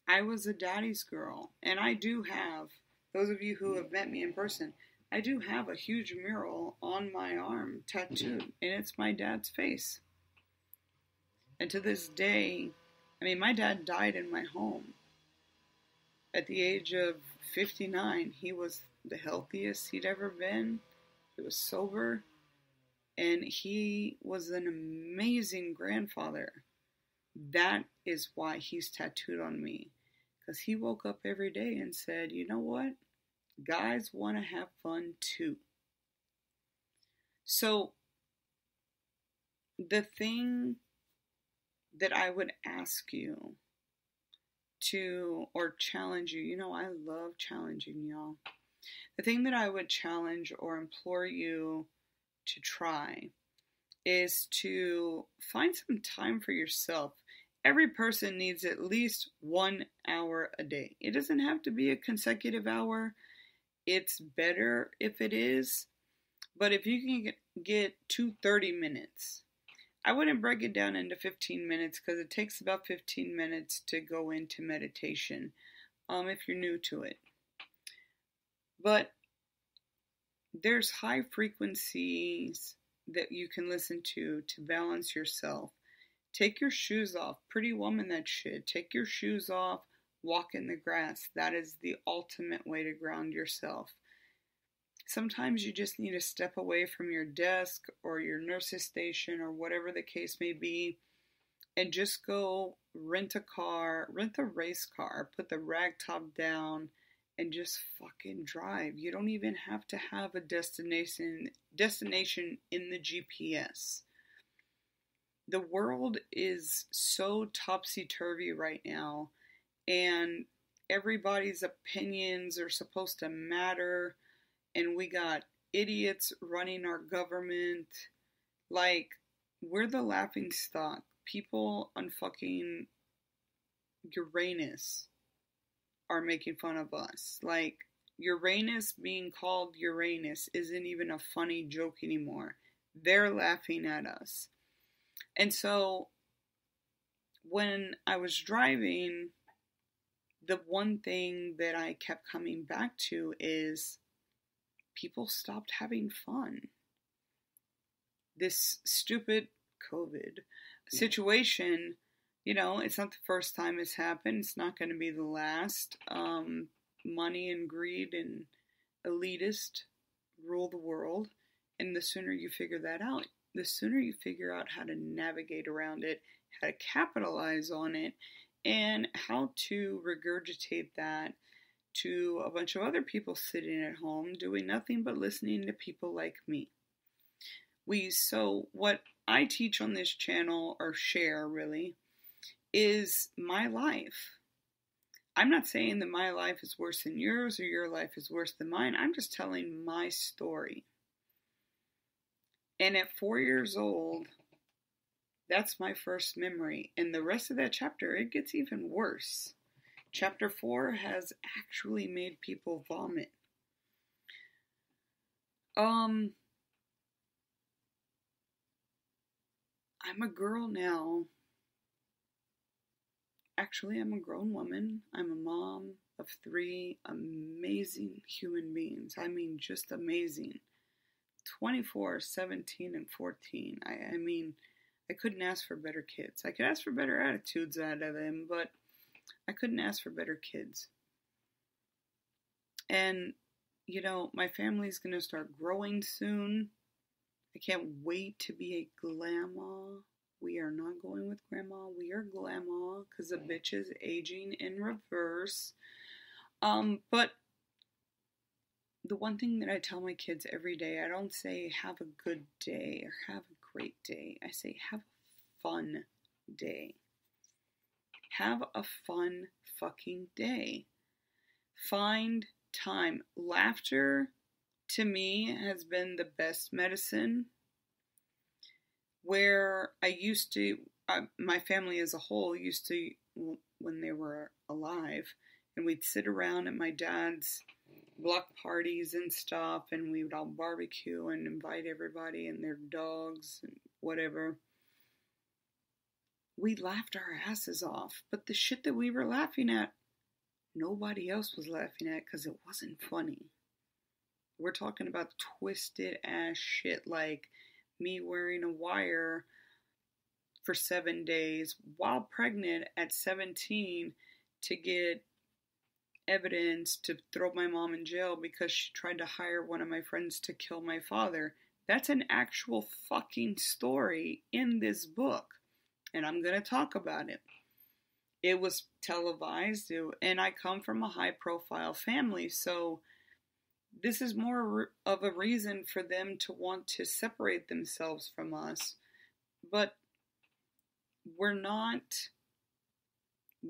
I was a daddy's girl. And I do have, those of you who have met me in person, I do have a huge mural on my arm tattooed, and it's my dad's face. And to this day, I mean, my dad died in my home. At the age of 59, he was the healthiest he'd ever been. He was sober, and he was an amazing grandfather. That is why he's tattooed on me, because he woke up every day and said, you know what? Guys want to have fun too. So, the thing that I would ask you to, or challenge you, I love challenging y'all. The thing that I would challenge or implore you to try is to find some time for yourself. Every person needs at least 1 hour a day. It doesn't have to be a consecutive hour. It's better if it is. But if you can get 30 minutes, I wouldn't break it down into 15 minutes because it takes about 15 minutes to go into meditation if you're new to it. But there's high frequencies that you can listen to balance yourself. Take your shoes off. Pretty woman, that shit. Take your shoes off. Walk in the grass. That is the ultimate way to ground yourself. Sometimes you just need to step away from your desk or your nurse's station or whatever the case may be and just go rent a race car, put the rag top down and just fucking drive. You don't even have to have a destination in the GPS. The world is so topsy-turvy right now, and everybody's opinions are supposed to matter, and we got idiots running our government. Like, we're the laughing stock. People on fucking Uranus are making fun of us. Like, Uranus being called Uranus isn't even a funny joke anymore. They're laughing at us. And so, when I was driving, the one thing that I kept coming back to is people stopped having fun. This stupid COVID situation, it's not the first time it's happened. It's not going to be the last. Money and greed and elitist rule the world. And the sooner you figure that out, the sooner you figure out how to navigate around it, how to capitalize on it, and how to regurgitate that to a bunch of other people sitting at home doing nothing but listening to people like me. So what I teach on this channel, or share really, is my life. I'm not saying that my life is worse than yours or your life is worse than mine. I'm just telling my story. And at 4 years old, that's my first memory. And the rest of that chapter, it gets even worse. Chapter 4 has actually made people vomit. I'm a girl now. Actually, I'm a grown woman. I'm a mom of 3 amazing human beings. I mean, just amazing. 24, 17, and 14. I mean, I couldn't ask for better kids. I could ask for better attitudes out of them, but I couldn't ask for better kids. And, my family's going to start growing soon. I can't wait to be a grandma. We are not going with grandma. We are grandma because the bitch is aging in reverse. But the one thing that I tell my kids every day, I don't say have a good day or have a great day. I say have a fun day. Have a fun fucking day. Find time. Laughter, to me, has been the best medicine. Where I used to, my family as a whole used to, when they were alive, and we'd sit around at my dad's block parties and stuff, and we would all barbecue and invite everybody and their dogs and whatever. We laughed our asses off, but the shit that we were laughing at, nobody else was laughing at because it wasn't funny. We're talking about twisted ass shit like me wearing a wire for 7 days while pregnant at 17 to get evidence to throw my mom in jail because she tried to hire one of my friends to kill my father. That's an actual fucking story in this book, and I'm going to talk about it. It was televised, and I come from a high-profile family, so this is more of a reason for them to want to separate themselves from us. But we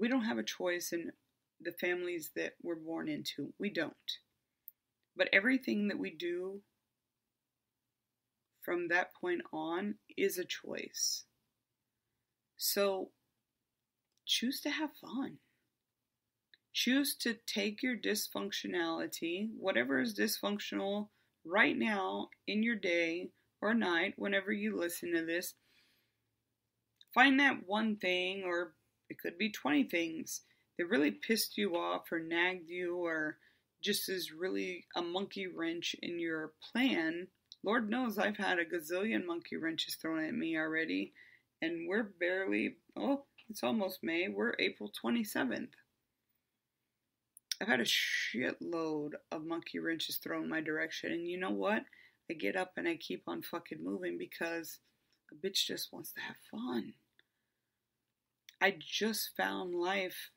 don't have a choice in the families that we're born into. We don't. But everything that we do from that point on is a choice. So choose to have fun. Choose to take your dysfunctionality, whatever is dysfunctional right now in your day or night, whenever you listen to this, find that one thing, or it could be 20 things, that really pissed you off or nagged you or just is really a monkey wrench in your plan. Lord knows I've had a gazillion monkey wrenches thrown at me already, and we're barely, it's almost May, we're April 27th. I've had a shitload of monkey wrenches thrown my direction, and you know what? I get up and I keep on fucking moving because a bitch just wants to have fun. I just found life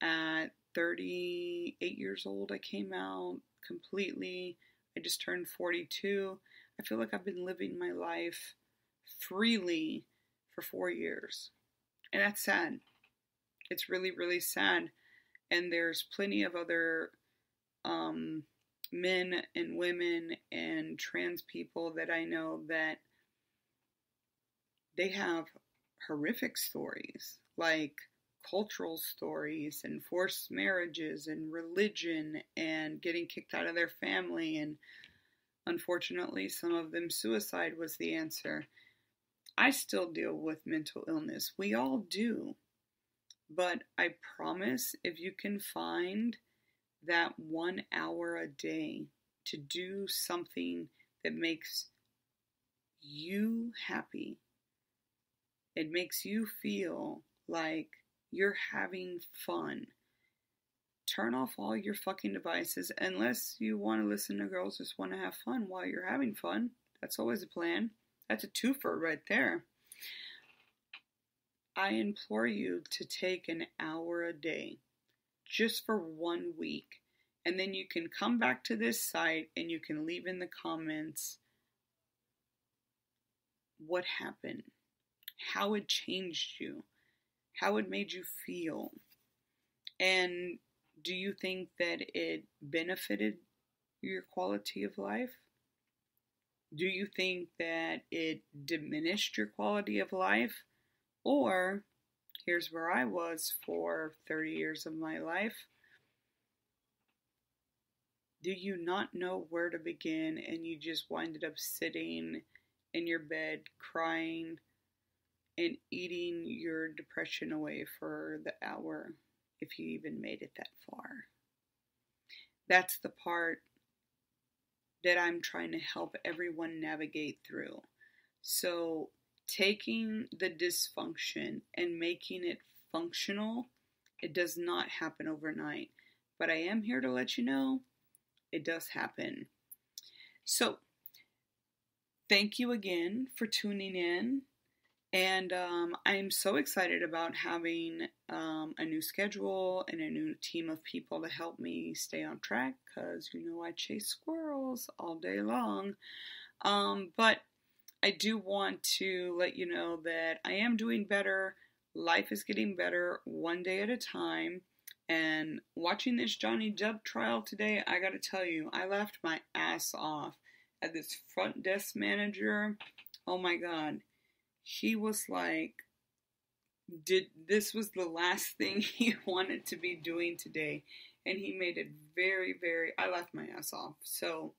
at 38 years old. I came out completely. I just turned 42. I feel like I've been living my life freely for 4 years. And that's sad. It's really, really sad. And there's plenty of other men and women and trans people that I know that they have horrific stories, like cultural stories and forced marriages and religion and getting kicked out of their family, and unfortunately some of them suicide was the answer. I still deal with mental illness. We all do. But I promise if you can find that 1 hour a day to do something that makes you happy, it makes you feel like you're having fun. Turn off all your fucking devices, unless you want to listen to girls just want to have fun while you're having fun. That's always a plan. That's a twofer right there. I implore you to take an hour a day, just for 1 week, and then you can come back to this site and you can leave in the comments what happened, how it changed you, how it made you feel, and do you think that it benefited your quality of life? Do you think that it diminished your quality of life? Or, here's where I was for 30 years of my life. Do you not know where to begin and you just winded up sitting in your bed crying and eating your depression away for the hour, if you even made it that far? That's the part that I'm trying to help everyone navigate through. So, taking the dysfunction and making it functional, it does not happen overnight. But I am here to let you know it does happen. So, thank you again for tuning in. And I'm so excited about having a new schedule and a new team of people to help me stay on track because, I chase squirrels all day long. But I do want to let you know that I am doing better. Life is getting better one day at a time. And watching this Johnny Depp trial today, I gotta tell you, I laughed my ass off at this front desk manager. Oh my God. He was like, this was the last thing he wanted to be doing today. And he made it very, very, I laughed my ass off. So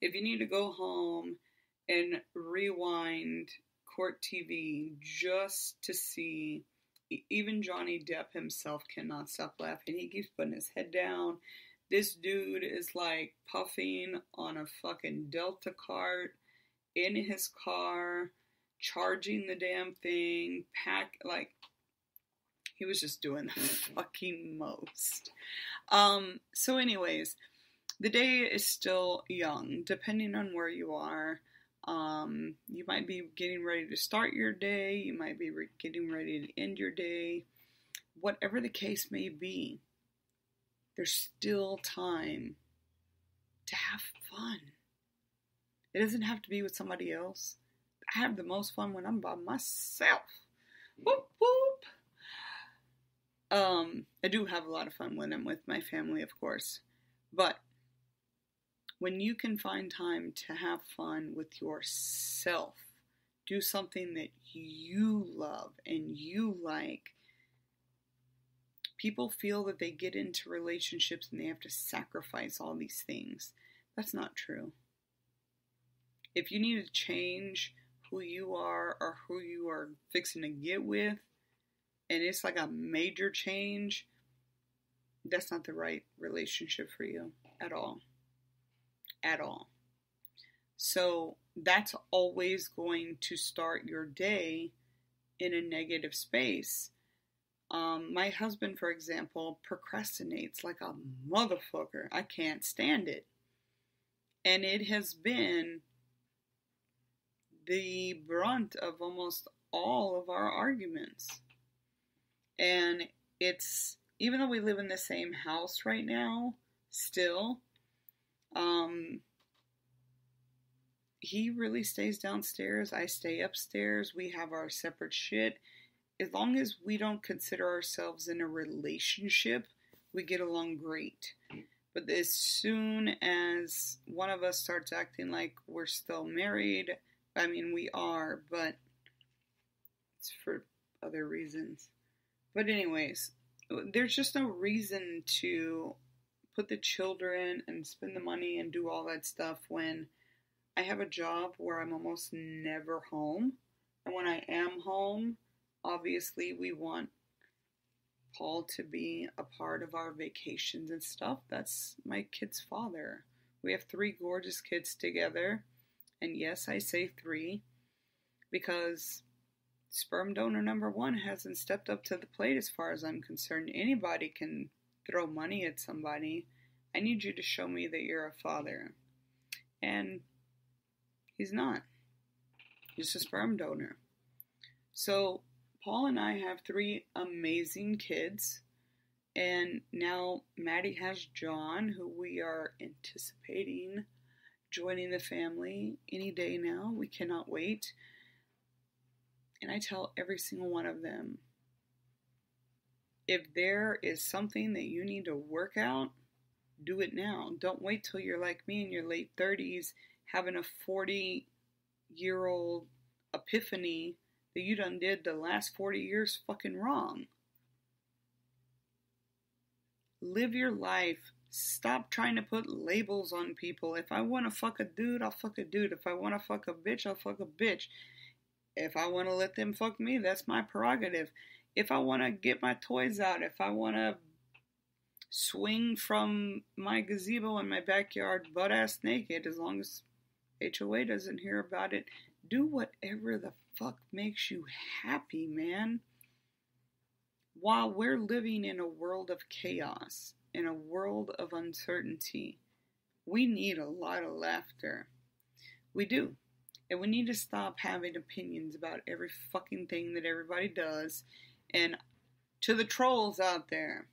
if you need to go home and rewind court TV just to see, even Johnny Depp himself cannot stop laughing. He keeps putting his head down. This dude is like puffing on a fucking Delta cart in his car, charging the damn thing, he was just doing the fucking most. So anyways, the day is still young, depending on where you are. You might be getting ready to start your day, you might be getting ready to end your day. Whatever the case may be, there's still time to have fun. It doesn't have to be with somebody else. I have the most fun when I'm by myself. Whoop, whoop. I do have a lot of fun when I'm with my family, of course. But when you can find time to have fun with yourself, do something that you love and you like, people feel that they get into relationships and they have to sacrifice all these things. That's not true. If you need to change who you are or who you are fixing to get with, and it's like a major change, that's not the right relationship for you at all. At all. So that's always going to start your day in a negative space. My husband, for example, procrastinates like a motherfucker. I can't stand it. And it has been the brunt of almost all of our arguments. And it's, even though we live in the same house right now, still, he really stays downstairs, I stay upstairs, we have our separate shit. As long as we don't consider ourselves in a relationship, we get along great. But as soon as one of us starts acting like we're still married, I mean, we are, but it's for other reasons. But anyways, there's just no reason to put the children and spend the money and do all that stuff when I have a job where I'm almost never home. And when I am home, obviously we want Paul to be a part of our vacations and stuff. That's my kid's father. We have 3 gorgeous kids together. And yes, I say 3 because sperm donor number 1 hasn't stepped up to the plate as far as I'm concerned. Anybody can throw money at somebody. I need you to show me that you're a father. And he's not. He's a sperm donor. So Paul and I have 3 amazing kids. And now Maddie has John, who we are anticipating joining the family any day now. We cannot wait. And I tell every single one of them, if there is something that you need to work out, do it now. Don't wait till you're like me in your late 30s having a 40-year-old epiphany that you done did the last 40 years fucking wrong. Live your life. Stop trying to put labels on people. If I want to fuck a dude, I'll fuck a dude. If I want to fuck a bitch, I'll fuck a bitch. If I want to let them fuck me, that's my prerogative. If I want to get my toys out, if I want to swing from my gazebo in my backyard butt-ass naked, as long as HOA doesn't hear about it, do whatever the fuck makes you happy, man. While we're living in a world of chaos, in a world of uncertainty, we need a lot of laughter. We do. And we need to stop having opinions about every fucking thing that everybody does. And to the trolls out there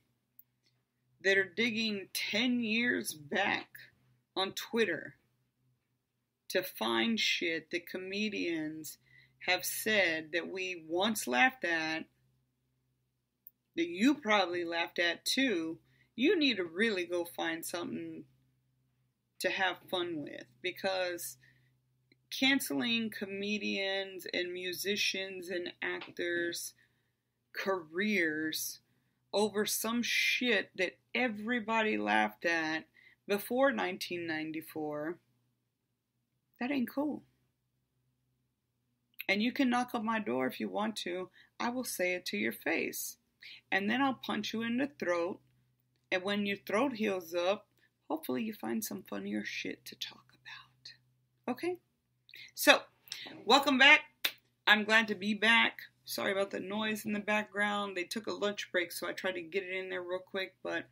that are digging 10 years back on Twitter to find shit that comedians have said that we once laughed at, that you probably laughed at too, you need to really go find something to have fun with, because canceling comedians and musicians and actors' careers over some shit that everybody laughed at before 1994, that ain't cool. And you can knock on my door if you want to. I will say it to your face. And then I'll punch you in the throat. And when your throat heals up, hopefully you find some funnier shit to talk about. Okay? So, welcome back. I'm glad to be back. Sorry about the noise in the background. They took a lunch break, so I tried to get it in there real quick, but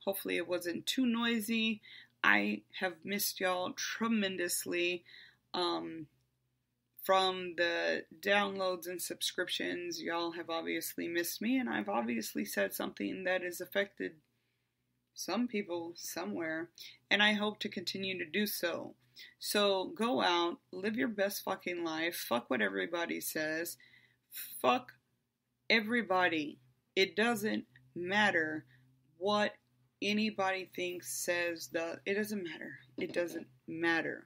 hopefully it wasn't too noisy. I have missed y'all tremendously. From the downloads and subscriptions, y'all have obviously missed me, and I've obviously said something that has affected some people somewhere, and I hope to continue to do so. So go out, live your best fucking life, fuck what everybody says, fuck everybody. It doesn't matter what anybody thinks, says, does. It doesn't matter. It doesn't matter.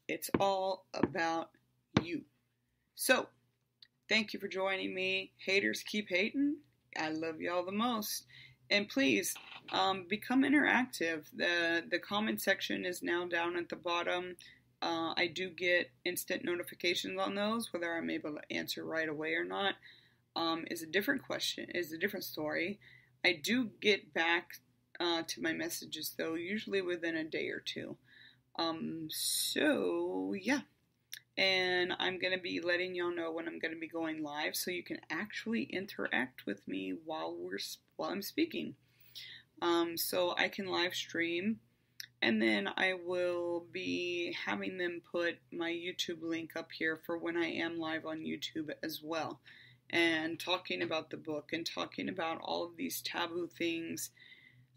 It's all about you. So, thank you for joining me. Haters keep hating. I love y'all the most. And please, become interactive. The comment section is now down at the bottom. I do get instant notifications on those. Whether I'm able to answer right away or not is a different question, is a different story. I do get back to my messages, though, usually within a day or two. So, yeah. And I'm going to be letting y'all know when I'm going to be going live, so you can actually interact with me while I'm speaking. So I can live stream, and then I will be having them put my YouTube link up here for when I am live on YouTube as well, and talking about the book and talking about all of these taboo things,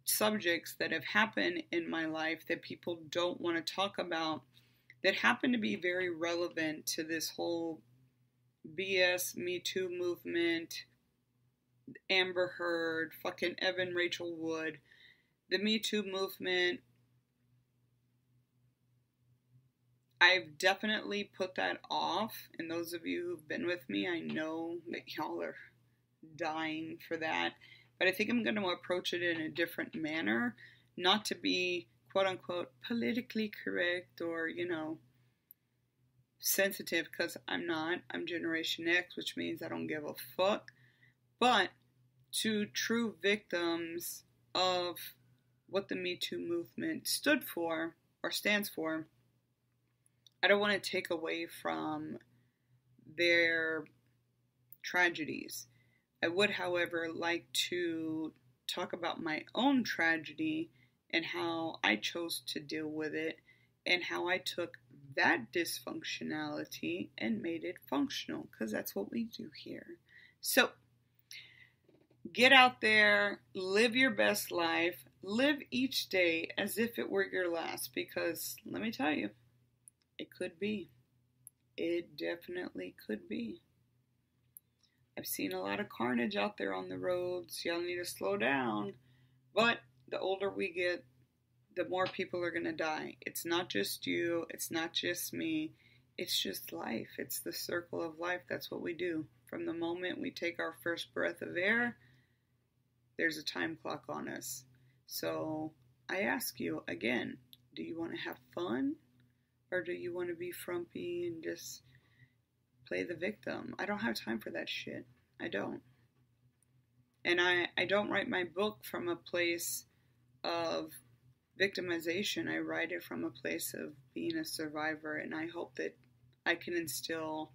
subjects that have happened in my life that people don't want to talk about, that happen to be very relevant to this whole BS Me Too movement, Amber Heard, fucking Evan Rachel Wood. The Me Too movement, I've definitely put that off, and those of you who've been with me, I know that y'all are dying for that. But I think I'm going to approach it in a different manner, not to be, quote-unquote, politically correct or, sensitive, because I'm not. I'm Generation X, which means I don't give a fuck. But to true victims of what the Me Too movement stood for, or stands for, I don't want to take away from their tragedies. I would, however, like to talk about my own tragedy and how I chose to deal with it, and how I took that dysfunctionality and made it functional, because that's what we do here. So, get out there, live your best life, live each day as if it were your last, because let me tell you, it could be. It definitely could be. I've seen a lot of carnage out there on the roads. Y'all need to slow down. But the older we get, the more people are going to die. It's not just you. It's not just me. It's just life. It's the circle of life. That's what we do. From the moment we take our first breath of air, there's a time clock on us. So I ask you again, do you want to have fun? Or do you want to be frumpy and just play the victim? I don't have time for that shit. I don't. And I don't write my book from a place of victimization. I write it from a place of being a survivor, and I hope that I can instill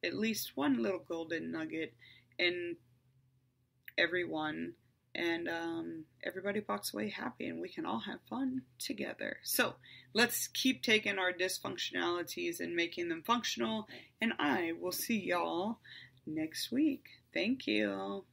at least one little golden nugget in everyone, and everybody walks away happy, and we can all have fun together. So let's keep taking our dysfunctionalities and making them functional, and I will see y'all next week. Thank you.